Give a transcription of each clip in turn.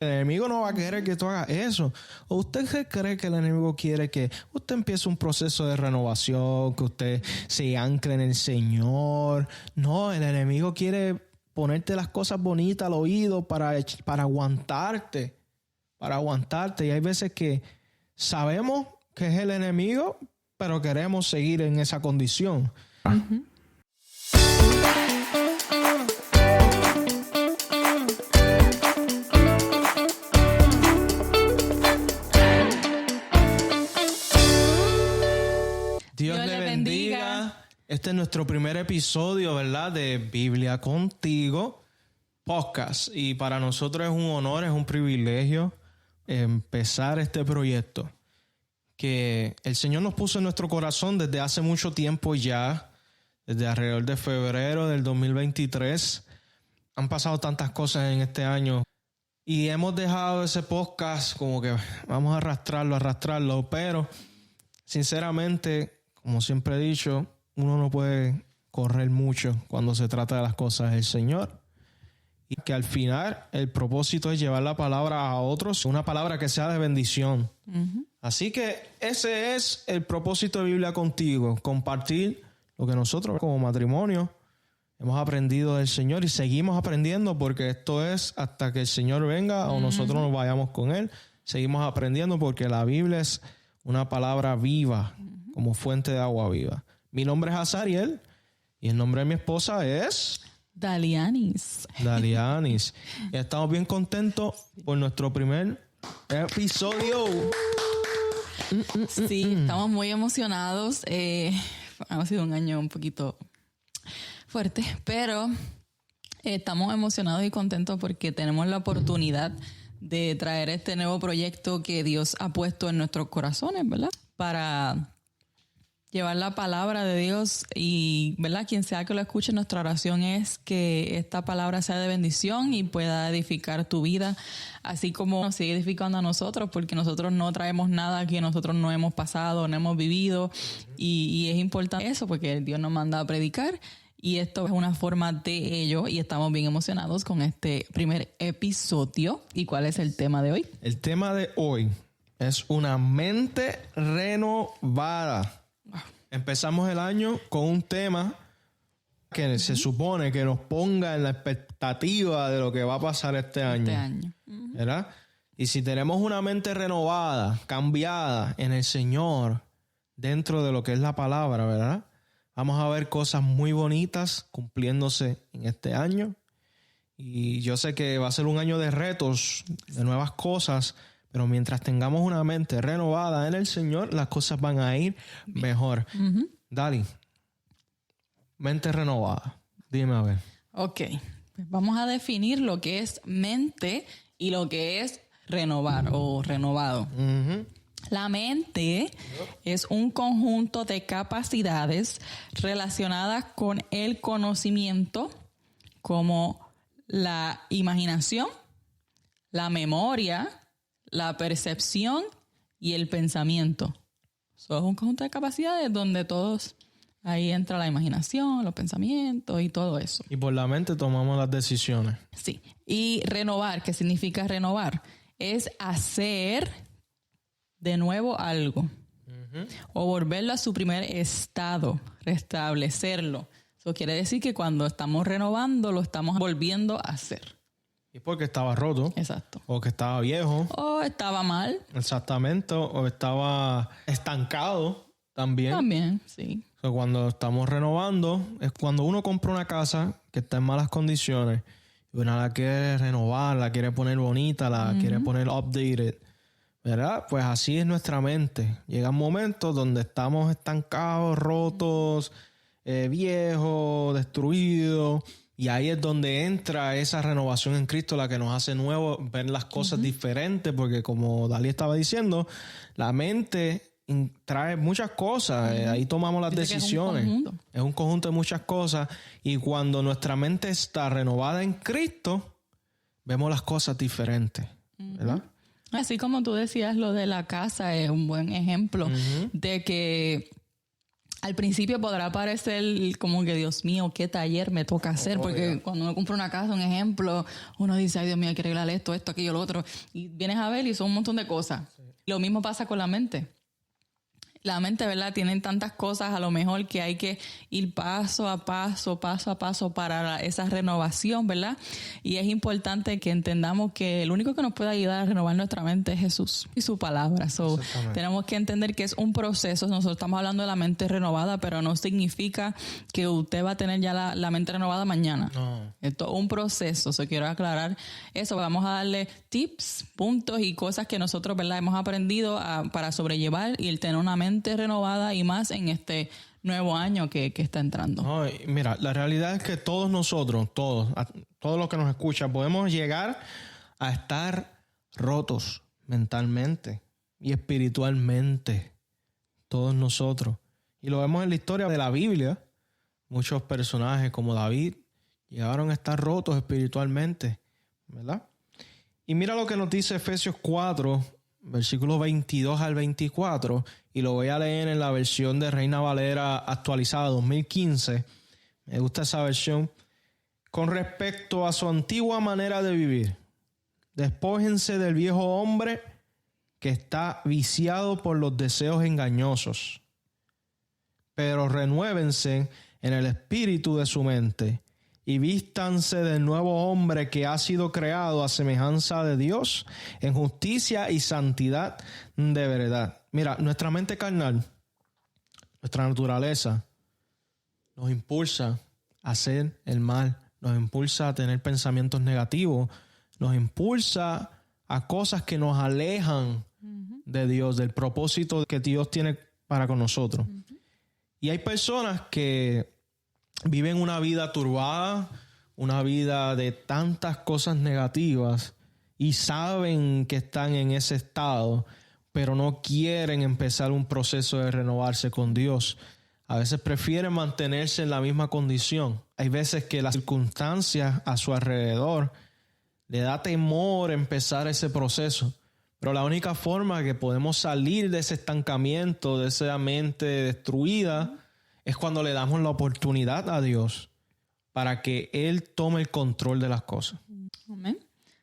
El enemigo no va a querer que tú hagas eso. ¿O usted cree que el enemigo quiere que usted empiece un proceso de renovación, que usted se ancle en el Señor? No, el enemigo quiere ponerte las cosas bonitas al oído para aguantarte. Para aguantarte. Y hay veces que sabemos que es el enemigo, pero queremos seguir en esa condición. Uh-huh. Dios le bendiga. Este es nuestro primer episodio, ¿verdad? De Biblia Contigo Podcast. Y para nosotros es un honor, es un privilegio empezar este proyecto que el Señor nos puso en nuestro corazón desde hace mucho tiempo ya, desde alrededor de febrero del 2023. Han pasado tantas cosas en este año y hemos dejado ese podcast como que vamos a arrastrarlo, pero sinceramente, como siempre he dicho, uno no puede correr mucho cuando se trata de las cosas del Señor. Y que al final el propósito es llevar la palabra a otros, una palabra que sea de bendición. Uh-huh. Así que ese es el propósito de Biblia Contigo, compartir lo que nosotros como matrimonio hemos aprendido del Señor y seguimos aprendiendo, porque esto es hasta que el Señor venga o nosotros nos vayamos con Él. Seguimos aprendiendo porque la Biblia es una palabra viva, como fuente de agua viva. Mi nombre es Azariel y el nombre de mi esposa es Dalianis. Y estamos bien contentos por nuestro primer episodio. Sí, estamos muy emocionados. Ha sido un año un poquito fuerte, pero estamos emocionados y contentos porque tenemos la oportunidad de traer este nuevo proyecto que Dios ha puesto en nuestros corazones, ¿verdad? Para llevar la palabra de Dios y, ¿verdad? Quien sea que lo escuche, nuestra oración es que esta palabra sea de bendición y pueda edificar tu vida, así como nos sigue edificando a nosotros, porque nosotros no traemos nada que nosotros no hemos pasado, no hemos vivido, y es importante eso porque Dios nos manda a predicar y esto es una forma de ello y estamos bien emocionados con este primer episodio. ¿Y cuál es el tema de hoy? El tema de hoy es una mente renovada. Empezamos el año con un tema que se supone que nos ponga en la expectativa de lo que va a pasar este año. ¿Verdad? Y si tenemos una mente renovada, cambiada en el Señor, dentro de lo que es la palabra, ¿verdad? Vamos a ver cosas muy bonitas cumpliéndose en este año. Y yo sé que va a ser un año de retos, de nuevas cosas, pero mientras tengamos una mente renovada en el Señor, las cosas van a ir mejor. Uh-huh. Dali, mente renovada. Dime a ver. Ok, pues vamos a definir lo que es mente y lo que es renovar o renovado. Uh-huh. La mente es un conjunto de capacidades relacionadas con el conocimiento, como la imaginación, la memoria, la percepción y el pensamiento. Eso es un conjunto de capacidades donde todos, ahí entra la imaginación, los pensamientos y todo eso. Y por la mente tomamos las decisiones. Sí. Y renovar, ¿qué significa renovar? Es hacer de nuevo algo. Uh-huh. O volverlo a su primer estado, restablecerlo. Eso quiere decir que cuando estamos renovando, lo estamos volviendo a hacer. Y porque estaba roto. Exacto. O que estaba viejo. O estaba mal. Exactamente. O estaba estancado también. También, sí. O sea, cuando estamos renovando, es cuando uno compra una casa que está en malas condiciones y uno la quiere renovar, la quiere poner bonita, la quiere poner updated, ¿verdad? Pues así es nuestra mente. Llegan momentos donde estamos estancados, rotos, viejos, destruidos. Y ahí es donde entra esa renovación en Cristo, la que nos hace nuevo, ver las cosas diferentes, porque como Dalí estaba diciendo, la mente trae muchas cosas, ahí tomamos las decisiones. Es un conjunto de muchas cosas, y cuando nuestra mente está renovada en Cristo, vemos las cosas diferentes, ¿verdad? Así como tú decías, lo de la casa es un buen ejemplo de que al principio podrá parecer como que, Dios mío, qué taller me toca hacer, porque cuando uno compra una casa, un ejemplo, uno dice, ay Dios mío, hay que arreglar esto, aquello, lo otro, y vienes a ver y son un montón de cosas. Sí. Lo mismo pasa con la mente. La mente, ¿verdad? Tienen tantas cosas a lo mejor que hay que ir paso a paso para esa renovación, ¿verdad? Y es importante que entendamos que el único que nos puede ayudar a renovar nuestra mente es Jesús y su palabra. So, tenemos que entender que es un proceso. Nosotros estamos hablando de la mente renovada, pero no significa que usted va a tener ya la mente renovada mañana. No. Esto es un proceso. So, quiero aclarar eso. Vamos a darle tips, puntos y cosas que nosotros, ¿verdad?, hemos aprendido para sobrellevar y el tener una mente renovada y más en este nuevo año que está entrando. No, mira, la realidad es que todos nosotros, todos los que nos escuchan, podemos llegar a estar rotos mentalmente y espiritualmente. Todos nosotros. Y lo vemos en la historia de la Biblia. Muchos personajes como David llegaron a estar rotos espiritualmente, ¿verdad? Y mira lo que nos dice Efesios 4, versículos 22 al 24, y lo voy a leer en la versión de Reina Valera actualizada 2015. Me gusta esa versión. Con respecto a su antigua manera de vivir, despójense del viejo hombre que está viciado por los deseos engañosos, pero renuévense en el espíritu de su mente y vístanse del nuevo hombre que ha sido creado a semejanza de Dios en justicia y santidad de verdad. Mira, nuestra mente carnal, nuestra naturaleza, nos impulsa a hacer el mal, nos impulsa a tener pensamientos negativos, nos impulsa a cosas que nos alejan de Dios, del propósito que Dios tiene para con nosotros. Y hay personas que viven una vida turbada, una vida de tantas cosas negativas y saben que están en ese estado, pero no quieren empezar un proceso de renovarse con Dios. A veces prefieren mantenerse en la misma condición. Hay veces que las circunstancias a su alrededor le da temor empezar ese proceso. Pero la única forma que podemos salir de ese estancamiento, de esa mente destruida, es cuando le damos la oportunidad a Dios para que Él tome el control de las cosas. Amén.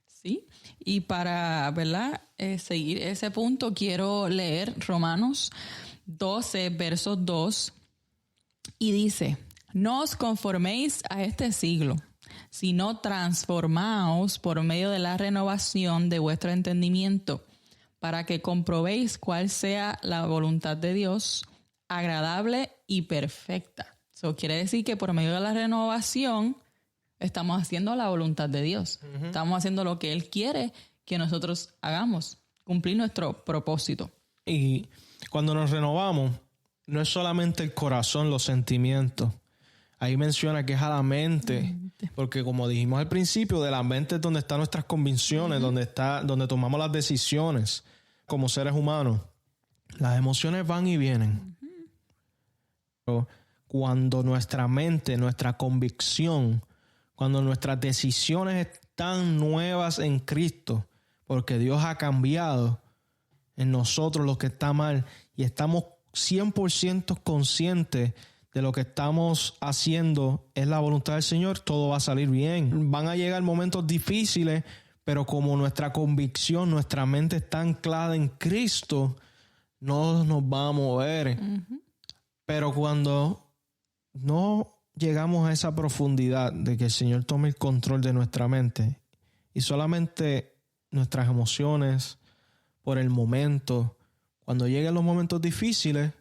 Sí. Y para, ¿verdad?, seguir ese punto, quiero leer Romanos 12, versos 2. Y dice, no os conforméis a este siglo, sino transformaos por medio de la renovación de vuestro entendimiento, para que comprobéis cuál sea la voluntad de Dios, agradable y perfecta. Eso quiere decir que por medio de la renovación estamos haciendo la voluntad de Dios. Estamos haciendo lo que Él quiere que nosotros hagamos, cumplir nuestro propósito. Y cuando nos renovamos, no es solamente el corazón, los sentimientos. Ahí menciona que es a la mente, porque como dijimos al principio, de la mente es donde están nuestras convicciones, donde tomamos las decisiones como seres humanos. Las emociones van y vienen. Pero cuando nuestra mente, nuestra convicción, cuando nuestras decisiones están nuevas en Cristo, porque Dios ha cambiado en nosotros lo que está mal y estamos 100% conscientes de lo que estamos haciendo es la voluntad del Señor, todo va a salir bien. Van a llegar momentos difíciles, pero como nuestra convicción, nuestra mente está anclada en Cristo, no nos va a mover. Pero cuando no llegamos a esa profundidad de que el Señor tome el control de nuestra mente y solamente nuestras emociones por el momento, cuando lleguen los momentos difíciles,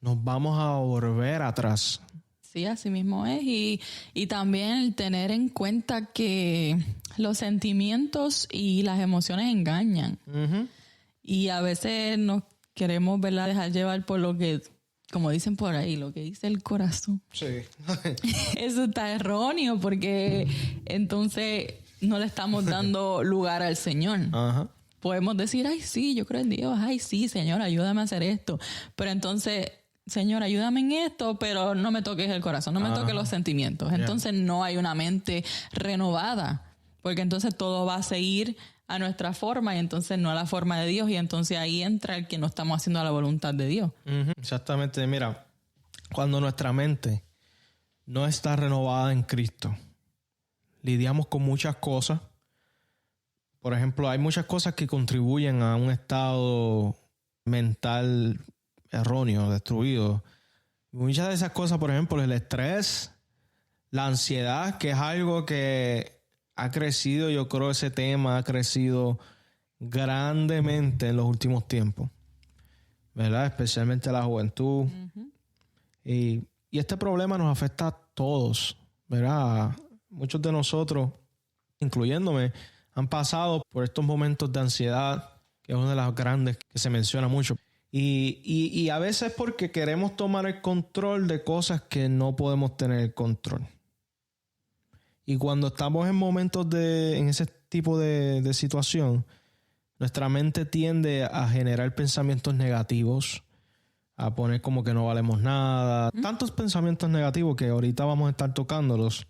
nos vamos a volver atrás. Sí, así mismo es. Y también el tener en cuenta que los sentimientos y las emociones engañan. Y a veces nos queremos, ¿verdad?, dejar llevar por lo que, como dicen por ahí, lo que dice el corazón. Sí. Eso está erróneo porque entonces no le estamos dando lugar al Señor. Podemos decir, ay, sí, yo creo en Dios. Ay, sí, Señor, ayúdame a hacer esto. Pero entonces, Señor, ayúdame en esto, pero no me toques el corazón, no me toques los sentimientos. Entonces no hay una mente renovada, porque entonces todo va a seguir a nuestra forma y entonces no a la forma de Dios, y entonces ahí entra el que no estamos haciendo a la voluntad de Dios. Exactamente. Mira, cuando nuestra mente no está renovada en Cristo, lidiamos con muchas cosas. Por ejemplo, hay muchas cosas que contribuyen a un estado mental erróneo, destruido. Muchas de esas cosas, por ejemplo, el estrés, la ansiedad, que es algo que ha crecido, yo creo ese tema ha crecido grandemente en los últimos tiempos, ¿verdad? Especialmente a la juventud. Uh-huh. Y este problema nos afecta a todos, ¿verdad? Muchos de nosotros, incluyéndome, han pasado por estos momentos de ansiedad, que es una de las grandes que se menciona mucho. Y a veces porque queremos tomar el control de cosas que no podemos tener el control. Y cuando estamos en momentos en ese tipo de situación, nuestra mente tiende a generar pensamientos negativos, a poner como que no valemos nada. Tantos pensamientos negativos que ahorita vamos a estar tocándolos.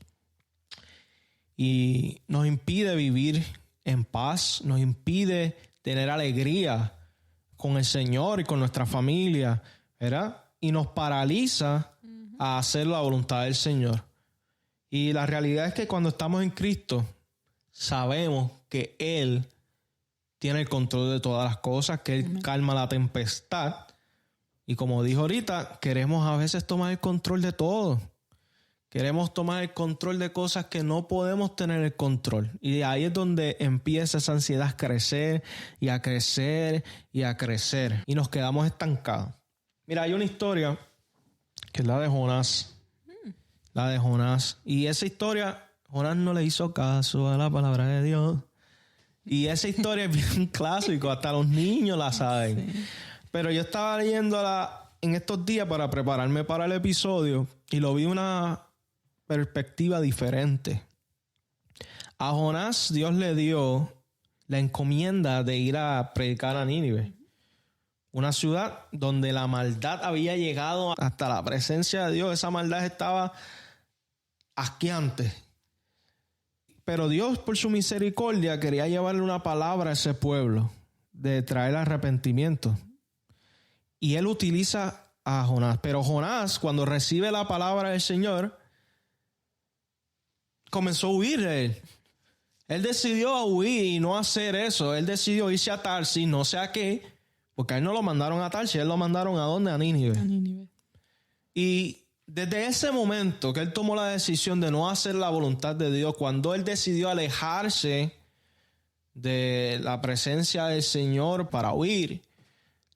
Y nos impide vivir en paz, nos impide tener alegría con el Señor y con nuestra familia, ¿verdad? Y nos paraliza a hacer la voluntad del Señor. Y la realidad es que cuando estamos en Cristo, sabemos que Él tiene el control de todas las cosas, que Él calma la tempestad. Y como dijo ahorita, queremos a veces tomar el control de todo. Queremos tomar el control de cosas que no podemos tener el control. Y ahí es donde empieza esa ansiedad a crecer y a crecer y a crecer. Y nos quedamos estancados. Mira, hay una historia que es la de Jonás. La de Jonás. Y esa historia, Jonás no le hizo caso a la palabra de Dios. Y esa historia es bien clásico. Hasta los niños la saben. Sí. Pero yo estaba leyéndola en estos días para prepararme para el episodio. Y lo vi una perspectiva diferente. A Jonás Dios le dio la encomienda de ir a predicar a Nínive, una ciudad donde la maldad había llegado hasta la presencia de Dios. Esa maldad estaba asqueante. Pero Dios, por su misericordia, quería llevarle una palabra a ese pueblo de traer arrepentimiento. Y Él utiliza a Jonás. Pero Jonás, cuando recibe la palabra del Señor, comenzó a huir de él. Él decidió huir y no hacer eso. Él decidió irse a Tarsis, no sé a qué, porque a él no lo mandaron a Tarsis, él lo mandaron ¿a dónde? A Nínive. A Nínive. Y desde ese momento que él tomó la decisión de no hacer la voluntad de Dios, cuando él decidió alejarse de la presencia del Señor para huir,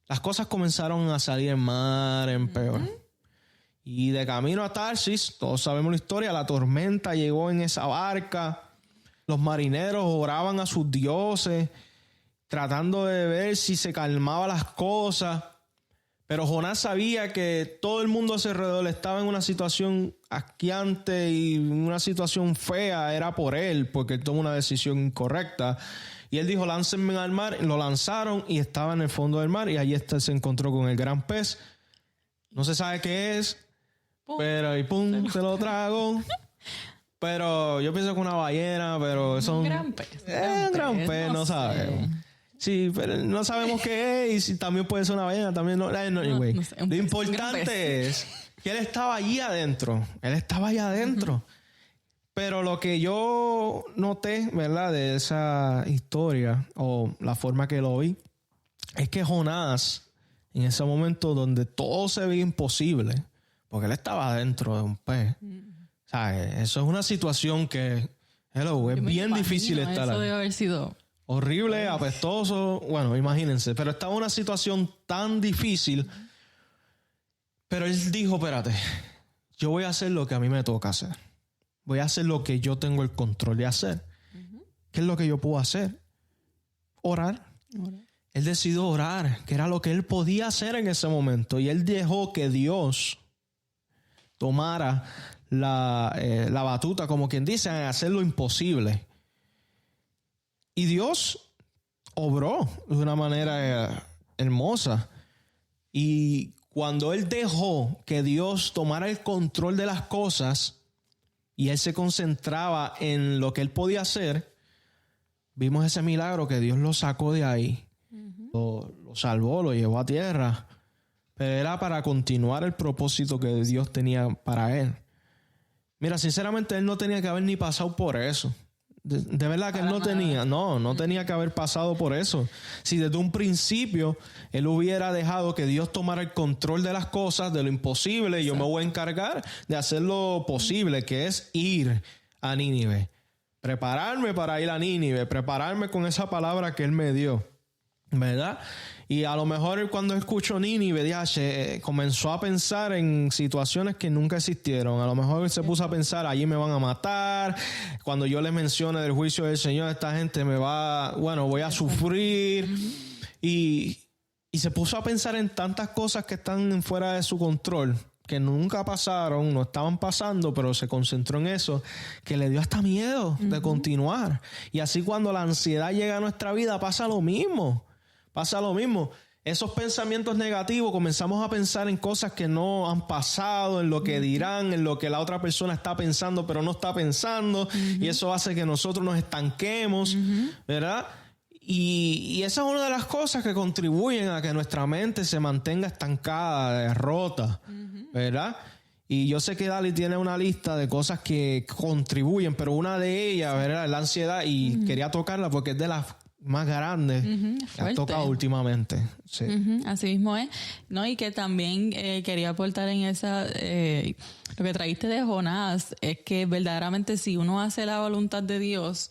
las cosas comenzaron a salir en mar, en peor. Y de camino a Tarsis, todos sabemos la historia, la tormenta llegó en esa barca. Los marineros oraban a sus dioses, tratando de ver si se calmaban las cosas. Pero Jonás sabía que todo el mundo a su alrededor estaba en una situación asqueante y una situación fea. Era por él, porque él tomó una decisión incorrecta. Y él dijo, láncenme al mar. Lo lanzaron y estaba en el fondo del mar. Y allí se encontró con el gran pez. No se sabe qué es. Pero y pum, se lo trago. Pero yo pienso que una ballena, pero es un gran pez. Un gran pez, no sabemos. Sí, pero no sabemos qué es y si también puede ser una ballena, también no. Anyway. Lo importante es que él estaba allí adentro. Él estaba allá adentro. Pero lo que yo noté, ¿verdad? De esa historia o la forma que lo vi, es que Jonás, en ese momento donde todo se veía imposible, porque él estaba dentro de un pez. O sea, eso es una situación que, es bien difícil estar ahí. Eso debe haber sido horrible, apestoso. Bueno, imagínense. Pero estaba en una situación tan difícil. Pero él dijo, espérate, yo voy a hacer lo que a mí me toca hacer. Voy a hacer lo que yo tengo el control de hacer. ¿Qué es lo que yo puedo hacer? Orar. Él decidió orar, que era lo que él podía hacer en ese momento. Y él dejó que Dios tomara la batuta, como quien dice, en hacer lo imposible. Y Dios obró de una manera hermosa. Y cuando él dejó que Dios tomara el control de las cosas y él se concentraba en lo que él podía hacer, vimos ese milagro que Dios lo sacó de ahí. Lo salvó, lo llevó a tierra. pero era para continuar el propósito que Dios tenía para él. Mira, sinceramente él no tenía que haber ni pasado por eso. De verdad que él no tenía, no tenía que haber pasado por eso. Si desde un principio él hubiera dejado que Dios tomara el control de las cosas, de lo imposible, yo me voy a encargar de hacer lo posible, que es ir a Nínive. Prepararme para ir a Nínive, prepararme con esa palabra que él me dio, ¿verdad? Y a lo mejor cuando escucho Nínive, comenzó a pensar en situaciones que nunca existieron. A lo mejor se puso a pensar, allí me van a matar. Cuando yo les mencione del juicio del Señor, esta gente voy a sufrir. Y se puso a pensar en tantas cosas que están fuera de su control, que nunca pasaron, no estaban pasando, pero se concentró en eso, que le dio hasta miedo de continuar. Y así cuando la ansiedad llega a nuestra vida, pasa lo mismo. Esos pensamientos negativos, comenzamos a pensar en cosas que no han pasado, en lo que dirán, en lo que la otra persona está pensando, pero no está pensando. Y eso hace que nosotros nos estanquemos, ¿verdad? Y esa es una de las cosas que contribuyen a que nuestra mente se mantenga estancada, rota, ¿verdad? Y yo sé que Dali tiene una lista de cosas que contribuyen, pero una de ellas, ¿verdad?, es la ansiedad, y quería tocarla porque es de las más grande que ha tocado últimamente. Sí. Así mismo es. No, y que también quería aportar en esa, lo que trajiste de Jonás, es que verdaderamente si uno hace la voluntad de Dios,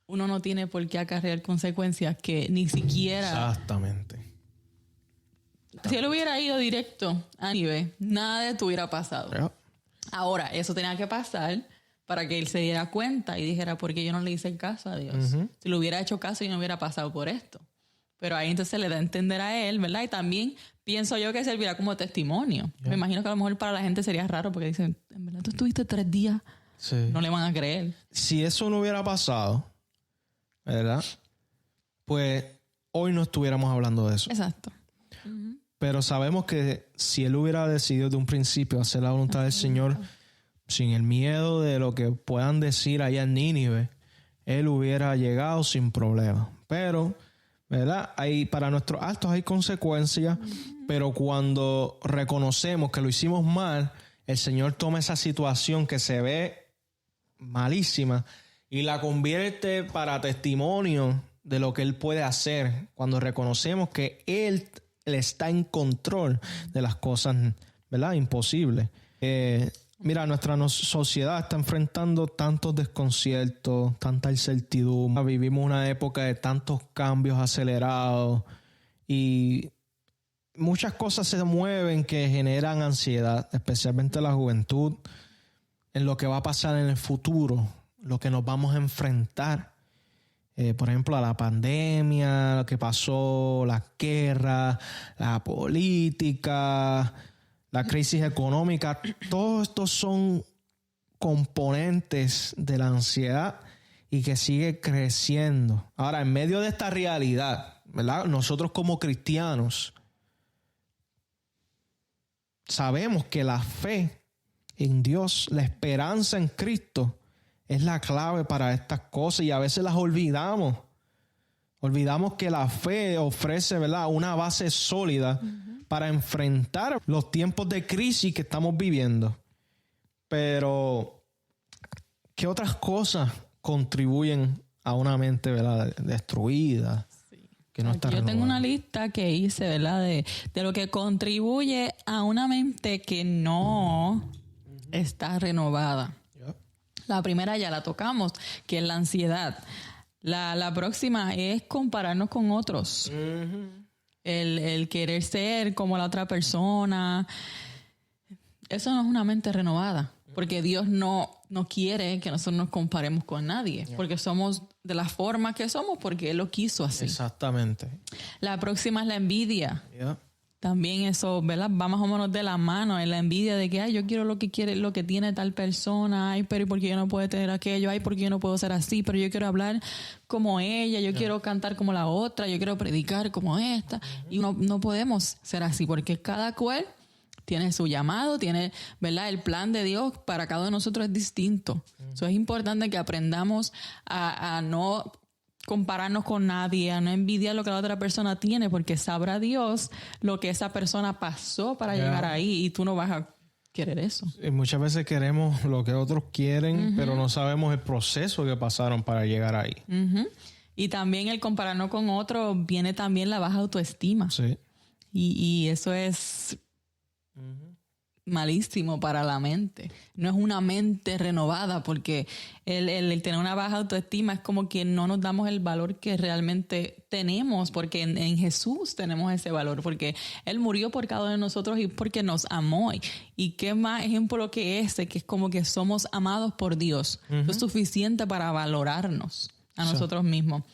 uno no tiene por qué acarrear consecuencias que ni siquiera... Exactamente. Si él hubiera ido directo a Nínive, nada de esto hubiera pasado. Yeah. Ahora, eso tenía que pasar para que él se diera cuenta y dijera, ¿por qué yo no le hice caso a Dios? Si le hubiera hecho caso, yo no hubiera pasado por esto. Pero ahí entonces le da a entender a él, ¿verdad? Y también pienso yo que servirá como testimonio. Me imagino que a lo mejor para la gente sería raro porque dicen, en verdad tú estuviste 3 días. Sí. No le van a creer. Si eso no hubiera pasado, ¿verdad? Pues hoy no estuviéramos hablando de eso. Exacto. Pero sabemos que si él hubiera decidido de un principio hacer la voluntad del Señor, sin el miedo de lo que puedan decir allá en Nínive, él hubiera llegado sin problema. Pero, ¿verdad? Para nuestros actos hay consecuencias, pero cuando reconocemos que lo hicimos mal, el Señor toma esa situación que se ve malísima y la convierte para testimonio de lo que Él puede hacer cuando reconocemos que Él está en control de las cosas, ¿verdad?, imposibles. Mira, nuestra sociedad está enfrentando tantos desconciertos, tanta incertidumbre. Vivimos una época de tantos cambios acelerados y muchas cosas se mueven que generan ansiedad, especialmente la juventud, en lo que va a pasar en el futuro, lo que nos vamos a enfrentar. Por ejemplo, a la pandemia, lo que pasó, la guerra, la política, la crisis económica. Todos estos son componentes de la ansiedad y que sigue creciendo. Ahora, en medio de esta realidad, ¿verdad?, nosotros como cristianos sabemos que la fe en Dios, la esperanza en Cristo, es la clave para estas cosas y a veces las olvidamos. Olvidamos que la fe ofrece, ¿verdad?, una base sólida para enfrentar los tiempos de crisis que estamos viviendo. Pero, ¿qué otras cosas contribuyen a una mente, ¿verdad?, destruida? Sí. Que no está Yo renovada. tengo una lista que hice, ¿verdad?, de lo que contribuye a una mente que no está renovada. La primera ya la tocamos, que es la ansiedad. La próxima es compararnos con otros. El querer ser como la otra persona. Eso no es una mente renovada. Porque Dios no quiere que nosotros nos comparemos con nadie. Porque somos de la forma que somos porque Él lo quiso así. Exactamente. La próxima es la envidia. Yeah. También eso, ¿verdad?, va más o menos de la mano en la envidia de que, ay, yo quiero lo que tiene tal persona, ay, pero ¿por qué yo no puedo tener aquello? Ay, ¿por qué yo no puedo ser así? Pero yo quiero hablar como ella, yo quiero cantar como la otra, yo quiero predicar como esta. Y no podemos ser así porque cada cual tiene su llamado, tiene, ¿verdad?, el plan de Dios para cada uno de nosotros es distinto. Eso es importante que aprendamos a no compararnos con nadie, a no envidiar lo que la otra persona tiene, porque sabrá Dios lo que esa persona pasó para llegar ahí y tú no vas a querer eso. Y muchas veces queremos lo que otros quieren, pero no sabemos el proceso que pasaron para llegar ahí. Y también el compararnos con otros viene también la baja autoestima. Sí. Y eso es malísimo para la mente. No es una mente renovada, porque el tener una baja autoestima es como que no nos damos el valor que realmente tenemos, porque en Jesús tenemos ese valor, porque Él murió por cada uno de nosotros y porque nos amó. Y qué más ejemplo que ese, que es como que somos amados por Dios. Eso es suficiente para valorarnos a nosotros mismos.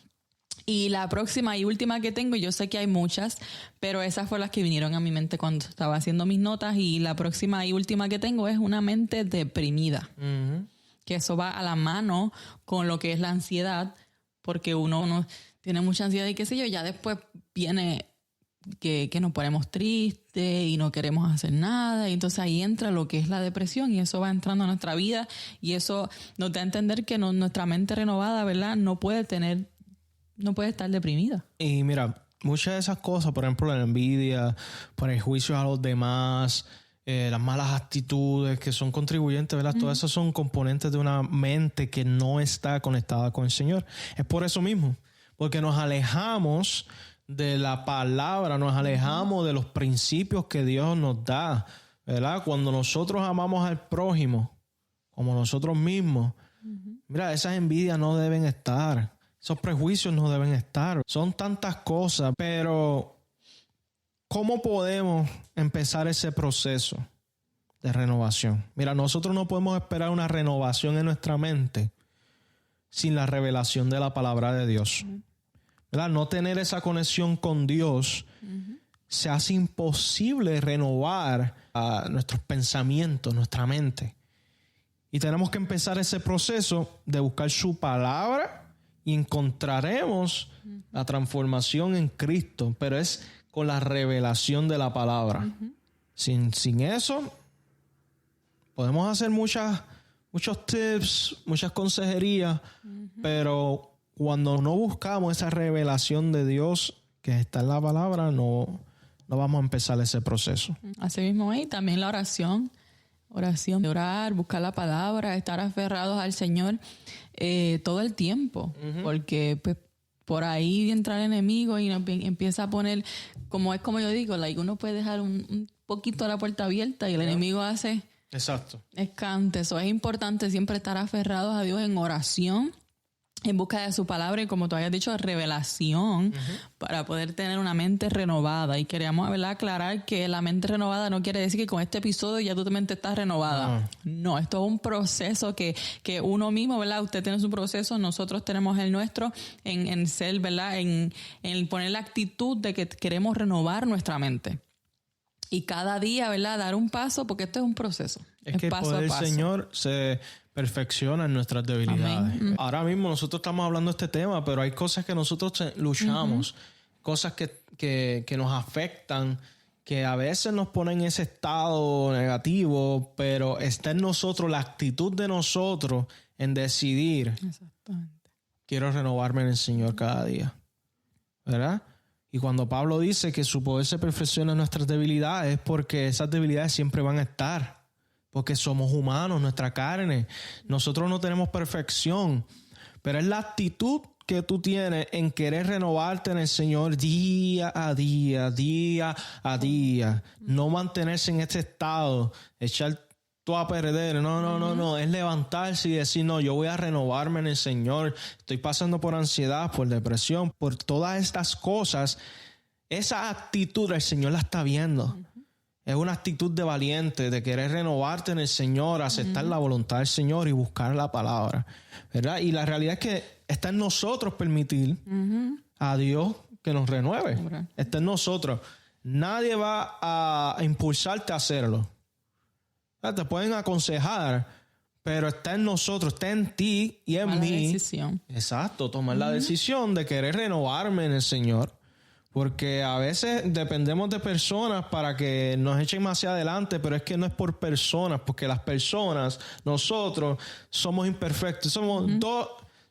Y la próxima y última que tengo, yo sé que hay muchas, pero esas fueron las que vinieron a mi mente cuando estaba haciendo mis notas. Y la próxima y última que tengo es una mente deprimida. Que eso va a la mano con lo que es la ansiedad, porque uno tiene mucha ansiedad y qué sé yo, ya después viene que nos ponemos tristes y no queremos hacer nada. Y entonces ahí entra lo que es la depresión y eso va entrando a nuestra vida y eso nos da a entender que nuestra mente renovada, ¿verdad? No puede estar deprimida. Y mira, muchas de esas cosas, por ejemplo, la envidia, prejuicios a los demás, las malas actitudes que son contribuyentes, ¿verdad? Todas esas son componentes de una mente que no está conectada con el Señor. Es por eso mismo, porque nos alejamos de la palabra, nos alejamos de los principios que Dios nos da, ¿verdad? Cuando nosotros amamos al prójimo como nosotros mismos, mira, esas envidias no deben estar. Esos prejuicios no deben estar. Son tantas cosas, pero ¿cómo podemos empezar ese proceso de renovación? Mira, nosotros no podemos esperar una renovación en nuestra mente sin la revelación de la palabra de Dios. ¿Verdad? No tener esa conexión con Dios se hace imposible renovar nuestros pensamientos, nuestra mente. Y tenemos que empezar ese proceso de buscar su palabra y encontraremos la transformación en Cristo, pero es con la revelación de la palabra. Sin eso, podemos hacer muchos tips, muchas consejerías, pero cuando no buscamos esa revelación de Dios que está en la palabra, no vamos a empezar ese proceso. Así mismo, y también la oración, de orar, buscar la palabra, estar aferrados al Señor todo el tiempo, porque pues, por ahí entra el enemigo y nos empieza a poner, como yo digo, uno puede dejar un poquito la puerta abierta y el enemigo hace escante. Eso es importante siempre estar aferrados a Dios en oración, en busca de su palabra y, como tú habías dicho, revelación para poder tener una mente renovada. Y queríamos, ¿verdad?, aclarar que la mente renovada no quiere decir que con este episodio ya tu mente está renovada. No, esto es un proceso que uno mismo, ¿verdad? Usted tiene su proceso, nosotros tenemos el nuestro en ser, ¿verdad?, en poner la actitud de que queremos renovar nuestra mente. Y cada día, ¿verdad?, dar un paso, porque esto es un proceso. Es que el poder del Señor se perfecciona en nuestras debilidades. Ahora mismo nosotros estamos hablando de este tema, pero hay cosas que nosotros luchamos, cosas que nos afectan, que a veces nos ponen en ese estado negativo, pero está en nosotros, la actitud de nosotros en decidir, quiero renovarme en el Señor cada día, ¿verdad? Y cuando Pablo dice que su poder se perfecciona en nuestras debilidades, es porque esas debilidades siempre van a estar. Porque somos humanos, nuestra carne. Nosotros no tenemos perfección. Pero es la actitud que tú tienes en querer renovarte en el Señor día a día, día a día. No mantenerse en este estado, echar todo a perder. No. Es levantarse y decir, no, yo voy a renovarme en el Señor. Estoy pasando por ansiedad, por depresión, por todas estas cosas. Esa actitud el Señor la está viendo. Es una actitud de valiente, de querer renovarte en el Señor, aceptar la voluntad del Señor y buscar la palabra, ¿verdad? Y la realidad es que está en nosotros permitir a Dios que nos renueve. Está en nosotros. Nadie va a impulsarte a hacerlo. Te pueden aconsejar, pero está en nosotros, está en ti y en mí. La decisión. Exacto, tomar la decisión de querer renovarme en el Señor. Porque a veces dependemos de personas para que nos echen más hacia adelante, pero es que no es por personas, porque las personas, nosotros somos imperfectos,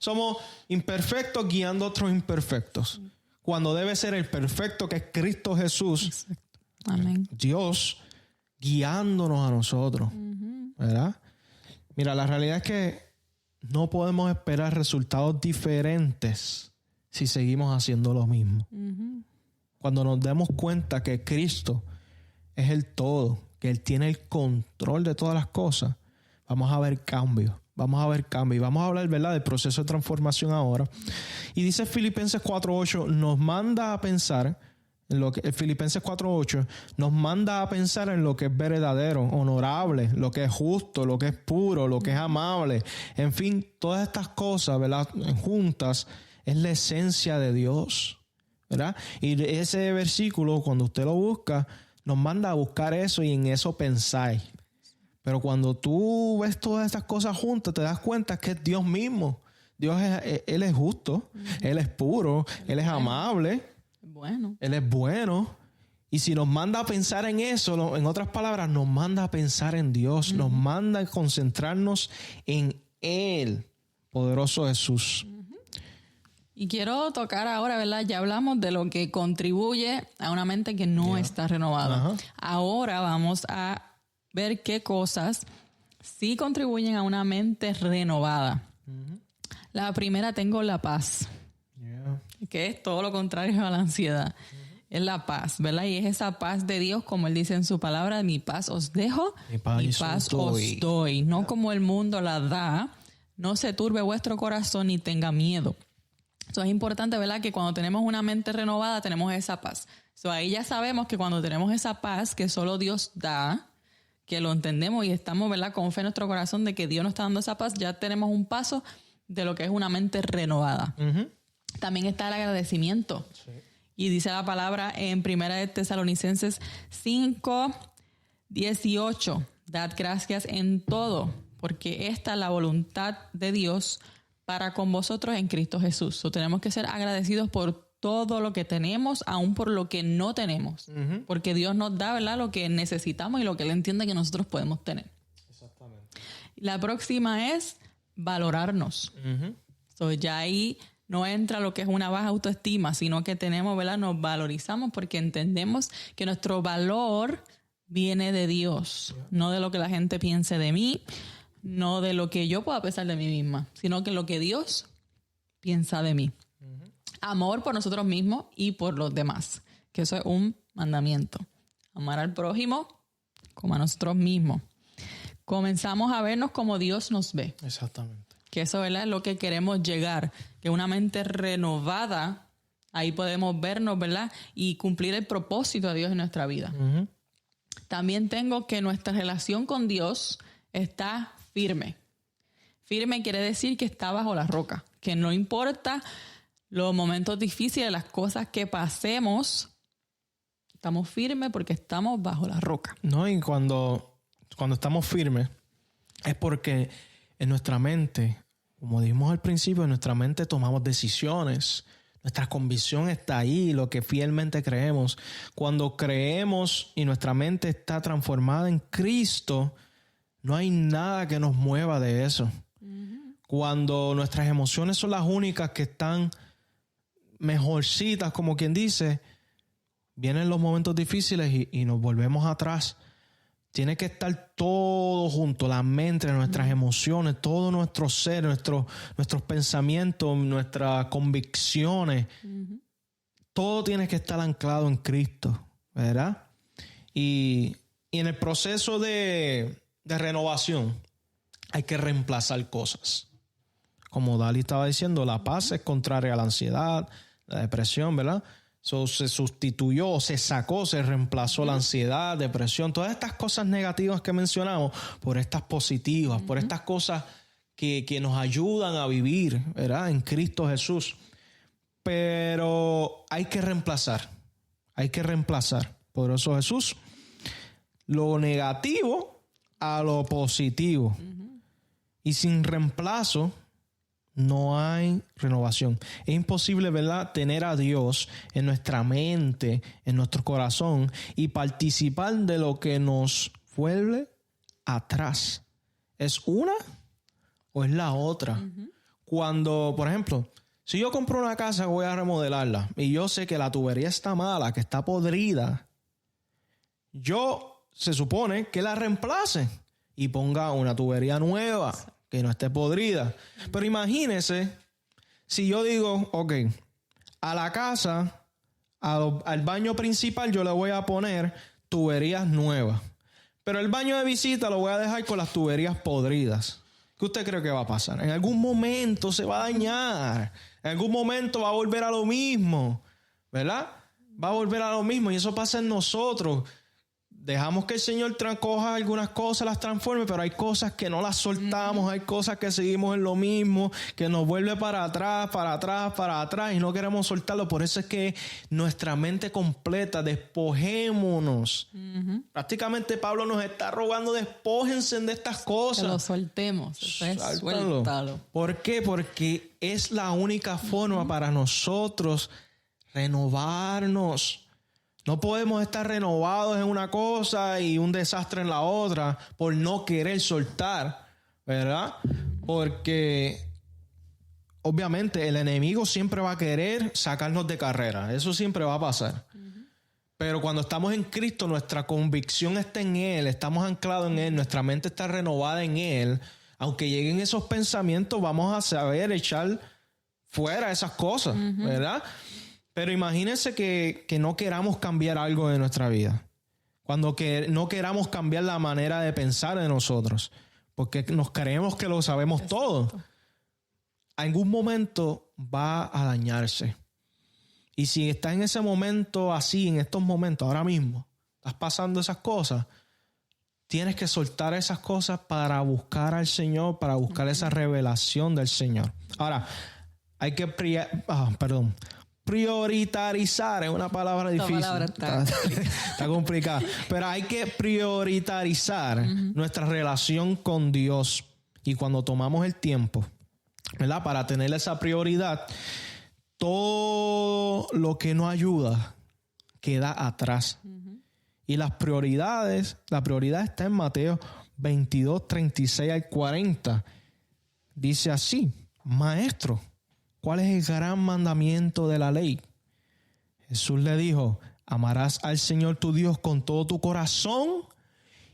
Somos imperfectos guiando a otros imperfectos. Cuando debe ser el perfecto, que es Cristo Jesús. Exacto. Amén. Dios guiándonos a nosotros. ¿Verdad? Mira, la realidad es que no podemos esperar resultados diferentes si seguimos haciendo lo mismo. Cuando nos demos cuenta que Cristo es el todo, que Él tiene el control de todas las cosas, vamos a ver cambios. Vamos a ver cambios. Y vamos a hablar, ¿verdad?, del proceso de transformación ahora. Y dice Filipenses 4:8, nos manda a pensar en lo que Filipenses 4:8 nos manda a pensar en lo que es verdadero, honorable, lo que es justo, lo que es puro, lo que es amable. En fin, todas estas cosas, ¿verdad?, juntas, es la esencia de Dios, ¿verdad? Y ese versículo, cuando usted lo busca, nos manda a buscar eso y en eso pensáis. Pero cuando tú ves todas estas cosas juntas, te das cuenta que es Dios mismo. Él es justo, Él es puro, Él es amable, Bueno. Él es bueno. Y si nos manda a pensar en eso, en otras palabras, nos manda a pensar en Dios, nos manda a concentrarnos en Él, poderoso Jesús. Y quiero tocar ahora, ¿verdad? Ya hablamos de lo que contribuye a una mente que no está renovada. Ajá. Ahora vamos a ver qué cosas sí contribuyen a una mente renovada. La primera, tengo la paz, que es todo lo contrario a la ansiedad. Es la paz, ¿verdad? Y es esa paz de Dios, como Él dice en su palabra, mi paz os dejo, mi paz os doy. No como el mundo la da, no se turbe vuestro corazón ni tenga miedo. Eso es importante, ¿verdad? Que cuando tenemos una mente renovada tenemos esa paz. Ahí ya sabemos que cuando tenemos esa paz que solo Dios da, que lo entendemos y estamos, ¿verdad?, con fe en nuestro corazón de que Dios nos está dando esa paz, ya tenemos un paso de lo que es una mente renovada. También está el agradecimiento. Sí. Y dice la palabra en 1 Tesalonicenses 5:18, dad gracias en todo, porque esta es la voluntad de Dios para con vosotros en Cristo Jesús. Tenemos que ser agradecidos por todo lo que tenemos, aún por lo que no tenemos. Porque Dios nos da, ¿verdad?, lo que necesitamos y lo que Él entiende que nosotros podemos tener. Exactamente. La próxima es valorarnos. Ya ahí no entra lo que es una baja autoestima, sino que tenemos, ¿verdad?, nos valorizamos porque entendemos que nuestro valor viene de Dios, no de lo que la gente piense de mí, no de lo que yo pueda pensar de mí misma, sino que lo que Dios piensa de mí. Amor por nosotros mismos y por los demás, que eso es un mandamiento. Amar al prójimo como a nosotros mismos. Comenzamos a vernos como Dios nos ve. Exactamente. Que eso, ¿verdad?, es lo que queremos llegar. Que una mente renovada, ahí podemos vernos, ¿verdad?, y cumplir el propósito de Dios en nuestra vida. También tengo que nuestra relación con Dios está firme. Firme quiere decir que está bajo la roca. Que no importa los momentos difíciles, las cosas que pasemos, estamos firmes porque estamos bajo la roca. No, y cuando estamos firmes es porque en nuestra mente, como dijimos al principio, en nuestra mente tomamos decisiones. Nuestra convicción está ahí, lo que fielmente creemos. Cuando creemos y nuestra mente está transformada en Cristo, no hay nada que nos mueva de eso. Cuando nuestras emociones son las únicas que están mejorcitas, como quien dice, vienen los momentos difíciles y nos volvemos atrás. Tiene que estar todo junto, la mente, nuestras emociones, todo nuestro ser, nuestros pensamientos, nuestras convicciones. Todo tiene que estar anclado en Cristo, ¿verdad? Y en el proceso de renovación hay que reemplazar cosas. Como Dali estaba diciendo, la paz es contraria a la ansiedad, la depresión, ¿verdad? Se sustituyó, se sacó, se reemplazó la ansiedad, depresión, todas estas cosas negativas que mencionamos por estas positivas, por estas cosas que nos ayudan a vivir, ¿verdad?, en Cristo Jesús. Pero hay que reemplazar, poderoso Jesús, lo negativo a lo positivo. Y sin reemplazo no hay renovación. Es imposible, ¿verdad?, tener a Dios en nuestra mente, en nuestro corazón y participar de lo que nos vuelve atrás. ¿Es una o es la otra? cuando, por ejemplo, si yo compro una casa, voy a remodelarla y yo sé que la tubería está mala, que está podrida, yo se supone que la reemplace y ponga una tubería nueva que no esté podrida. Pero imagínese si yo digo, ok, a la casa, al baño principal yo le voy a poner tuberías nuevas, pero el baño de visita lo voy a dejar con las tuberías podridas. ¿Qué usted cree que va a pasar? En algún momento se va a dañar. En algún momento va a volver a lo mismo. ¿Verdad? Va a volver a lo mismo. Y eso pasa en nosotros. Dejamos que el Señor coja algunas cosas, las transforme, pero hay cosas que no las soltamos, hay cosas que seguimos en lo mismo, que nos vuelve para atrás, y no queremos soltarlo. Por eso es que nuestra mente completa, despojémonos. Prácticamente Pablo nos está rogando, despójense de estas cosas. Que lo soltemos, suéltalo. ¿Por qué? Porque es la única forma para nosotros renovarnos. No podemos estar renovados en una cosa y un desastre en la otra por no querer soltar, ¿verdad? Porque obviamente el enemigo siempre va a querer sacarnos de carrera. Eso siempre va a pasar. Pero cuando estamos en Cristo, nuestra convicción está en Él, estamos anclados en Él, nuestra mente está renovada en Él. Aunque lleguen esos pensamientos, vamos a saber echar fuera esas cosas, ¿verdad? Pero imagínense que no queramos cambiar algo de nuestra vida. Cuando no queramos cambiar la manera de pensar de nosotros. Porque nos creemos que lo sabemos todo. Algún momento va a dañarse. Y si estás en ese momento así, en estos momentos, ahora mismo, estás pasando esas cosas, tienes que soltar esas cosas para buscar al Señor, para buscar esa revelación del Señor. Ahora, hay que prioritarizar es una palabra difícil. Palabra está complicada. Pero hay que prioritarizar nuestra relación con Dios. Y cuando tomamos el tiempo, ¿verdad? Para tener esa prioridad, todo lo que no ayuda queda atrás. Y la prioridad está en Mateo 22, 36 al 40. Dice así: Maestro, ¿cuál es el gran mandamiento de la ley? Jesús le dijo: amarás al Señor tu Dios con todo tu corazón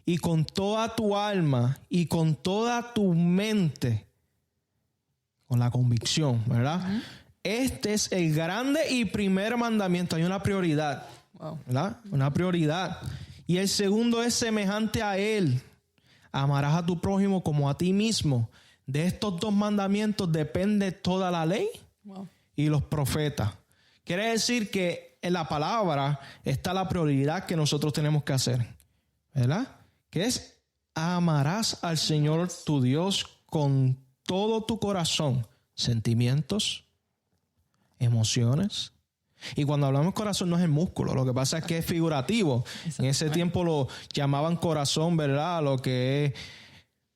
y con toda tu alma y con toda tu mente. Con la convicción, ¿verdad? Este es el grande y primer mandamiento. Hay una prioridad, ¿verdad? Una prioridad. Y el segundo es semejante a él: amarás a tu prójimo como a ti mismo. De estos dos mandamientos depende toda la ley y los profetas. Quiere decir que en la palabra está la prioridad que nosotros tenemos que hacer, ¿verdad? Que es: amarás al Señor tu Dios con todo tu corazón, sentimientos, emociones. Y cuando hablamos corazón no es el músculo, lo que pasa es que es figurativo. En ese tiempo lo llamaban corazón, ¿verdad? Lo que es,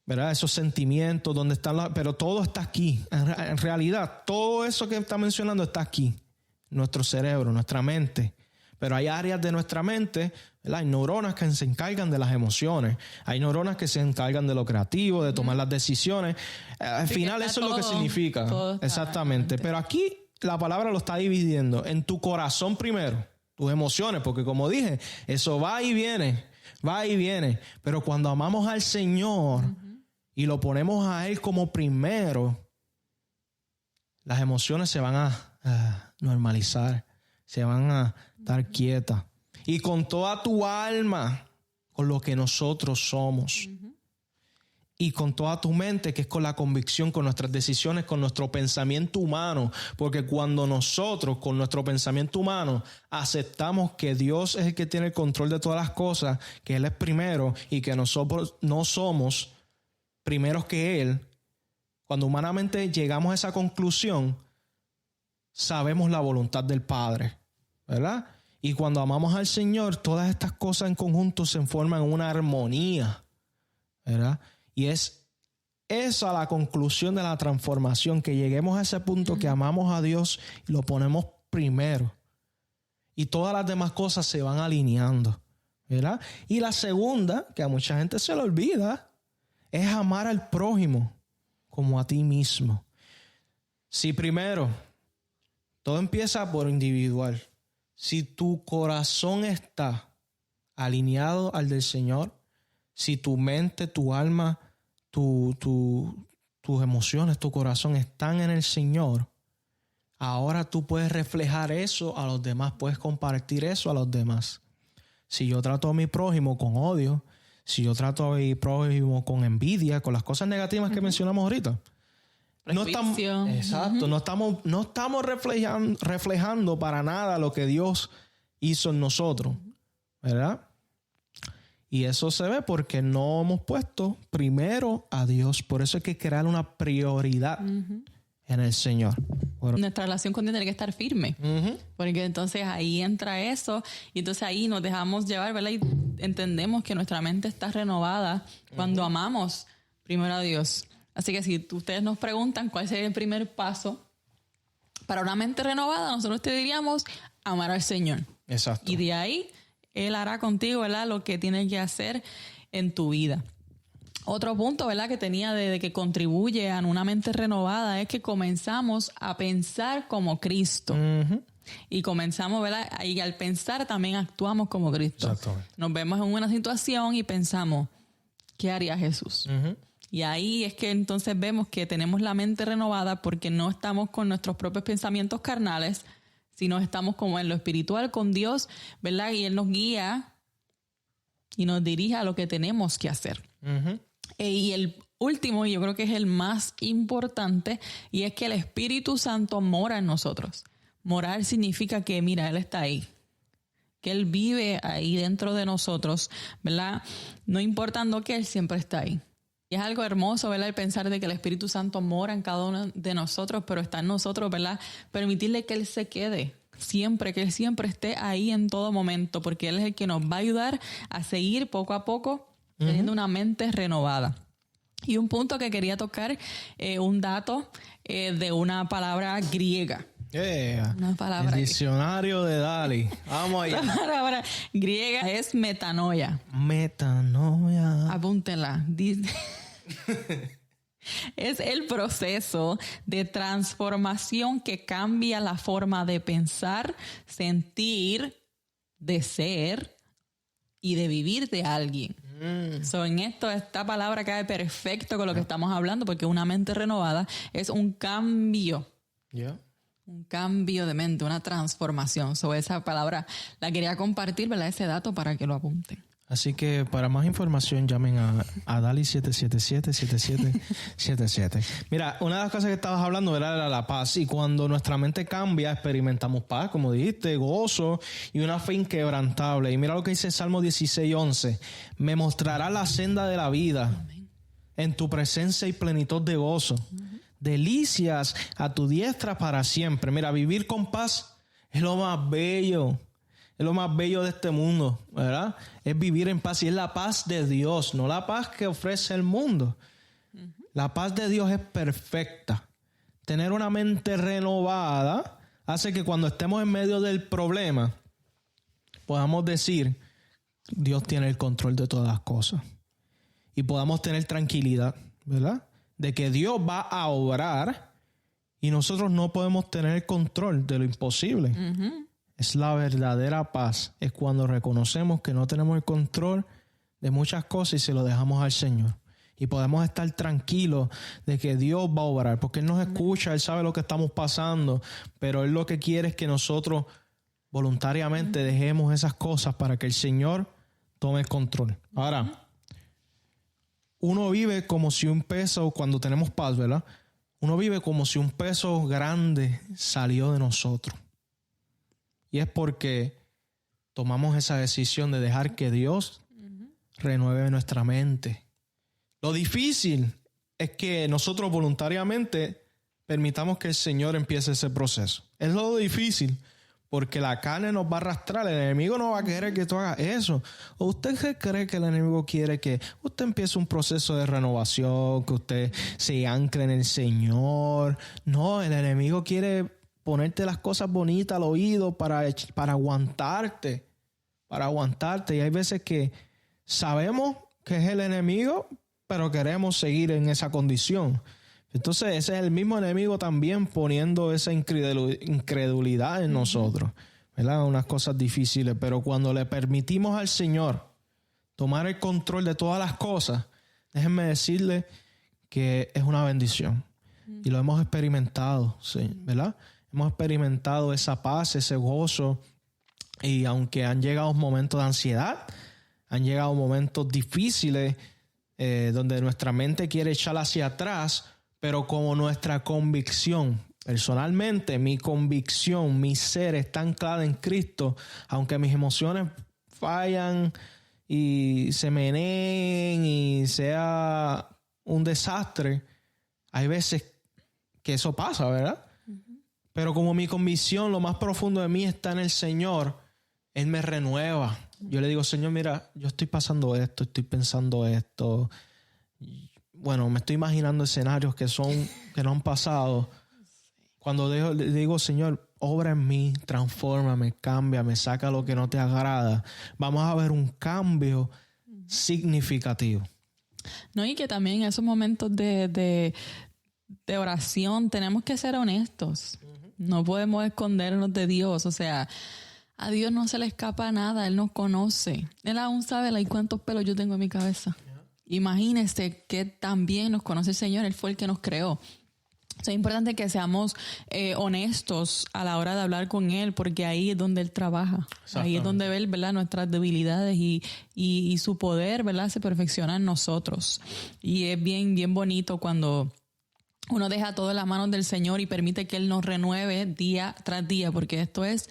¿verdad? Esos sentimientos, donde están pero todo está aquí. En realidad, todo eso que está mencionando está aquí. Nuestro cerebro, nuestra mente. Pero hay áreas de nuestra mente, ¿verdad? Hay neuronas que se encargan de las emociones. Hay neuronas que se encargan de lo creativo, de tomar las decisiones. Al final eso es lo que significa. Exactamente. Pero aquí la palabra lo está dividiendo en tu corazón primero, tus emociones, porque como dije, eso va y viene. Va y viene. Pero cuando amamos al Señor y lo ponemos a Él como primero, las emociones se van a normalizar, se van a estar quietas. Y con toda tu alma, con lo que nosotros somos. Y con toda tu mente, que es con la convicción, con nuestras decisiones, con nuestro pensamiento humano. Porque cuando nosotros, con nuestro pensamiento humano, aceptamos que Dios es el que tiene el control de todas las cosas, que Él es primero y que nosotros no somos primeros que Él, cuando humanamente llegamos a esa conclusión, sabemos la voluntad del Padre, ¿verdad? Y cuando amamos al Señor, todas estas cosas en conjunto se forman en una armonía, ¿verdad? Y es esa la conclusión de la transformación, que lleguemos a ese punto que amamos a Dios y lo ponemos primero. Y todas las demás cosas se van alineando, ¿verdad? Y la segunda, que a mucha gente se le olvida, es amar al prójimo como a ti mismo. Si primero, todo empieza por individual. Si tu corazón está alineado al del Señor, si tu mente, tu alma, tus emociones, tu corazón están en el Señor, ahora tú puedes reflejar eso a los demás, puedes compartir eso a los demás. Si yo trato a mi prójimo con odio, si yo trato a mi prójimo con envidia, con las cosas negativas que mencionamos ahorita, no estamos, exacto, no estamos reflejando para nada lo que Dios hizo en nosotros, ¿verdad? Y eso se ve porque no hemos puesto primero a Dios. Por eso hay que crear una prioridad en el Señor. Bueno. Nuestra relación con Dios tiene que estar firme. Porque entonces ahí entra eso. Y entonces ahí nos dejamos llevar, ¿verdad? Y entendemos que nuestra mente está renovada cuando amamos primero a Dios. Así que si ustedes nos preguntan cuál sería el primer paso para una mente renovada, nosotros te diríamos amar al Señor. Exacto. Y de ahí Él hará contigo, ¿verdad?, lo que tienes que hacer en tu vida. Otro punto, ¿verdad?, que tenía de que contribuye a una mente renovada es que comenzamos a pensar como Cristo. Y comenzamos, ¿verdad?, y al pensar también actuamos como Cristo. Nos vemos en una situación y pensamos, ¿qué haría Jesús? Y ahí es que entonces vemos que tenemos la mente renovada porque no estamos con nuestros propios pensamientos carnales, sino estamos como en lo espiritual con Dios, ¿verdad? Y Él nos guía y nos dirige a lo que tenemos que hacer. Y el último, y yo creo que es el más importante, y es que el Espíritu Santo mora en nosotros. Morar significa que, mira, Él está ahí, que Él vive ahí dentro de nosotros, ¿verdad? No importando que Él siempre está ahí. Y es algo hermoso, ¿verdad?, el pensar de que el Espíritu Santo mora en cada uno de nosotros, pero está en nosotros, ¿verdad? Permitirle que Él se quede siempre, que Él siempre esté ahí en todo momento, porque Él es el que nos va a ayudar a seguir poco a poco teniendo una mente renovada. Y un punto que quería tocar, un dato de una palabra griega. Una palabra. El diccionario de Dali. Vamos allá. La palabra griega es metanoia. Metanoia. Apúntenla. Es el proceso de transformación que cambia la forma de pensar, sentir, de ser y de vivir de alguien. En esto, esta palabra cae perfecto con lo que estamos hablando, porque una mente renovada es un cambio. Un cambio de mente, una transformación. Esa palabra la quería compartir, ¿verdad? Ese dato para que lo apunten. Así que para más información llamen a Dali 777-7777. Mira, una de las cosas que estabas hablando, ¿verdad?, era la paz. Y cuando nuestra mente cambia, experimentamos paz, como dijiste, gozo y una fe inquebrantable. Y mira lo que dice Salmo 16:11. Me mostrará la senda de la vida. En tu presencia y plenitud de gozo. Delicias a tu diestra para siempre. Mira, vivir con paz es lo más bello. Es lo más bello de este mundo, ¿verdad? Es vivir en paz y es la paz de Dios, no la paz que ofrece el mundo. La paz de Dios es perfecta. Tener una mente renovada hace que cuando estemos en medio del problema podamos decir, Dios tiene el control de todas las cosas. Y podamos tener tranquilidad, ¿verdad?, de que Dios va a obrar y nosotros no podemos tener el control de lo imposible. Es la verdadera paz. Es cuando reconocemos que no tenemos el control de muchas cosas y se lo dejamos al Señor. Y podemos estar tranquilos de que Dios va a obrar, porque Él nos escucha, Él sabe lo que estamos pasando, pero Él lo que quiere es que nosotros voluntariamente dejemos esas cosas para que el Señor tome el control. Ahora, uno vive como si un peso, cuando tenemos paz, ¿verdad? Uno vive como si un peso grande salió de nosotros. Y es porque tomamos esa decisión de dejar que Dios renueve nuestra mente. Lo difícil es que nosotros voluntariamente permitamos que el Señor empiece ese proceso. Es lo difícil, porque la carne nos va a arrastrar. El enemigo no va a querer que tú hagas eso. ¿O usted cree que el enemigo quiere que usted empiece un proceso de renovación, que usted se ancle en el Señor? No, el enemigo quiere ponerte las cosas bonitas al oído para aguantarte. Para aguantarte. Y hay veces que sabemos que es el enemigo, pero queremos seguir en esa condición. Entonces ese es el mismo enemigo también poniendo esa incredulidad en nosotros, ¿verdad? Unas cosas difíciles, pero cuando le permitimos al Señor tomar el control de todas las cosas, déjenme decirle que es una bendición. Y lo hemos experimentado, sí, ¿verdad? Hemos experimentado esa paz, ese gozo. Y aunque han llegado momentos de ansiedad, han llegado momentos difíciles donde nuestra mente quiere echar hacia atrás, pero como nuestra convicción, personalmente mi convicción, mi ser está anclada en Cristo, aunque mis emociones fallan y se meneen y sea un desastre, hay veces que eso pasa, ¿verdad? Pero como mi convicción, lo más profundo de mí está en el Señor, Él me renueva. Yo le digo, Señor, mira, yo estoy pasando esto, estoy pensando esto. Bueno, me estoy imaginando escenarios que no han pasado. Cuando le digo, Señor, obra en mí, transfórmame, cámbiame, saca lo que no te agrada. Vamos a ver un cambio significativo. No, y que también en esos momentos de oración tenemos que ser honestos. No podemos escondernos de Dios. O sea, a Dios no se le escapa nada. Él nos conoce. Él aún sabe cuántos pelos yo tengo en mi cabeza. Imagínese que también nos conoce el Señor. Él fue el que nos creó. Es importante que seamos honestos a la hora de hablar con Él, porque ahí es donde Él trabaja. Ahí es donde ve, ¿verdad?, nuestras debilidades y su poder, ¿verdad?, se perfecciona en nosotros. Y es bien, bien bonito cuando uno deja todo en las manos del Señor y permite que Él nos renueve día tras día, porque esto es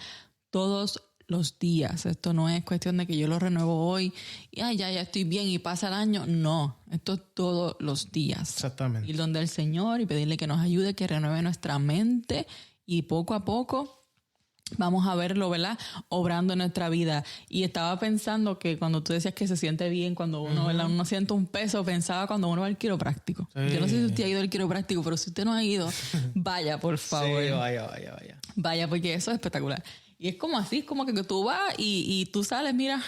todos los días. Esto no es cuestión de que yo lo renuevo hoy y ya estoy bien y pasa el año. No, esto es todos los días. Exactamente. Ir donde el Señor y pedirle que nos ayude, que renueve nuestra mente y poco a poco vamos a verlo, ¿verdad?, obrando en nuestra vida. Y estaba pensando que cuando tú decías que se siente bien, cuando uno, ¿verdad?, uno siente un peso, pensaba cuando uno va al quiropráctico. Sí. Yo no sé si usted ha ido al quiropráctico, pero si usted no ha ido, vaya, por favor. Sí, vaya. Vaya, porque eso es espectacular. Y es como así, como que tú vas y tú sales, mira,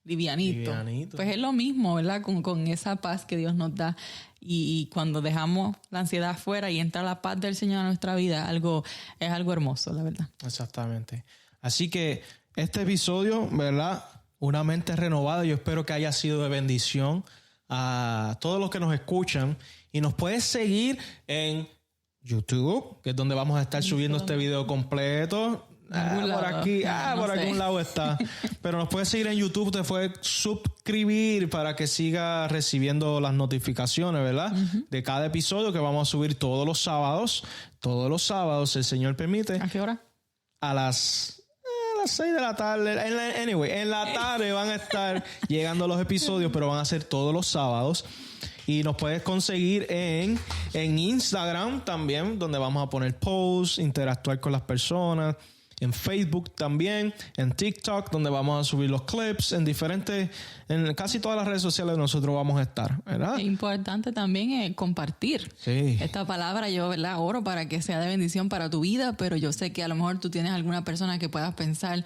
livianito. Pues es lo mismo, ¿verdad?, con esa paz que Dios nos da. Y cuando dejamos la ansiedad afuera y entra la paz del Señor a nuestra vida, es algo hermoso, la verdad. Exactamente. Así que este episodio, ¿verdad?, una mente renovada, yo espero que haya sido de bendición a todos los que nos escuchan. Y nos puedes seguir en YouTube, que es donde vamos a estar subiendo este video completo. Por aquí, por algún lado está. Pero nos puedes seguir en YouTube, te puedes suscribir para que siga recibiendo las notificaciones, ¿verdad? De cada episodio que vamos a subir todos los sábados. Todos los sábados, el Señor permite. ¿A qué hora? A las 6 de la tarde. En la tarde van a estar llegando los episodios, pero van a ser todos los sábados. Y nos puedes conseguir en Instagram también, donde vamos a poner posts, interactuar con las personas. En Facebook también, en TikTok, donde vamos a subir los clips, en casi todas las redes sociales nosotros vamos a estar, ¿verdad? Es importante también compartir esta palabra. Yo, ¿verdad?, oro para que sea de bendición para tu vida, pero yo sé que a lo mejor tú tienes alguna persona que puedas pensar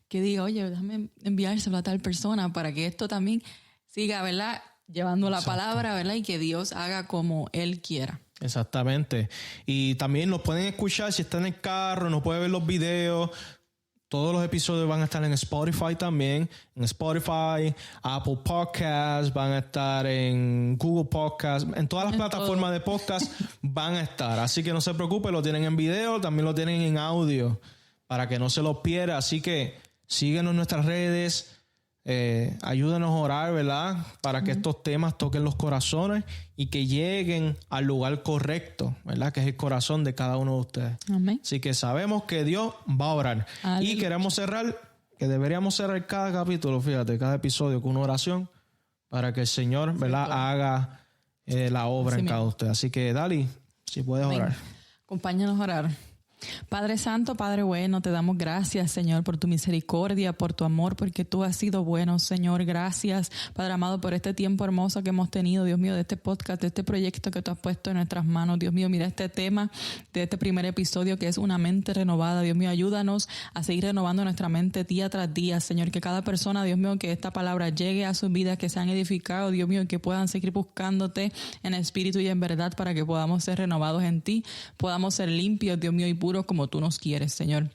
que diga, oye, déjame enviárselo a tal persona para que esto también siga, ¿verdad?, llevando la palabra, ¿verdad?, y que Dios haga como Él quiera. Exactamente. Y también nos pueden escuchar si están en el carro, nos pueden ver los videos. Todos los episodios van a estar en Spotify también. En Spotify, Apple Podcasts, van a estar en Google Podcasts. En todas las plataformas de podcast van a estar. Así que no se preocupe, lo tienen en video, también lo tienen en audio para que no se los pierda. Así que síguenos en nuestras redes. Ayúdenos a orar, ¿verdad?, para que estos temas toquen los corazones y que lleguen al lugar correcto, ¿verdad?, que es el corazón de cada uno de ustedes. Amén. Así que sabemos que Dios va a orar. Aleluya. Y queremos cerrar, que deberíamos cerrar cada capítulo, fíjate, cada episodio con una oración para que el Señor, ¿verdad?, haga la obra así en cada ustedes. Así que, Dali, si puedes orar. Acompáñanos a orar. Padre Santo, Padre bueno, te damos gracias, Señor, por tu misericordia, por tu amor, porque tú has sido bueno, Señor. Gracias, Padre amado, por este tiempo hermoso que hemos tenido, Dios mío, de este podcast, de este proyecto que tú has puesto en nuestras manos. Dios mío, mira este tema de este primer episodio que es una mente renovada. Dios mío, ayúdanos a seguir renovando nuestra mente día tras día, Señor. Que cada persona, Dios mío, que esta palabra llegue a sus vidas, que sean edificados, Dios mío, que puedan seguir buscándote en espíritu y en verdad para que podamos ser renovados en ti, podamos ser limpios, Dios mío, y puros como tú nos quieres, Señor.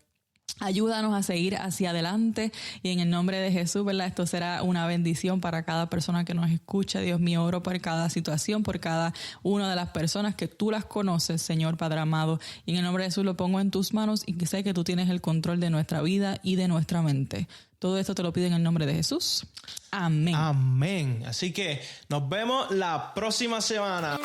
Ayúdanos a seguir hacia adelante y en el nombre de Jesús, ¿verdad? Esto será una bendición para cada persona que nos escucha. Dios mío, oro por cada situación, por cada una de las personas que tú las conoces, Señor Padre amado. Y en el nombre de Jesús lo pongo en tus manos y que sé que tú tienes el control de nuestra vida y de nuestra mente. Todo esto te lo pido en el nombre de Jesús. Amén. Amén. Así que nos vemos la próxima semana.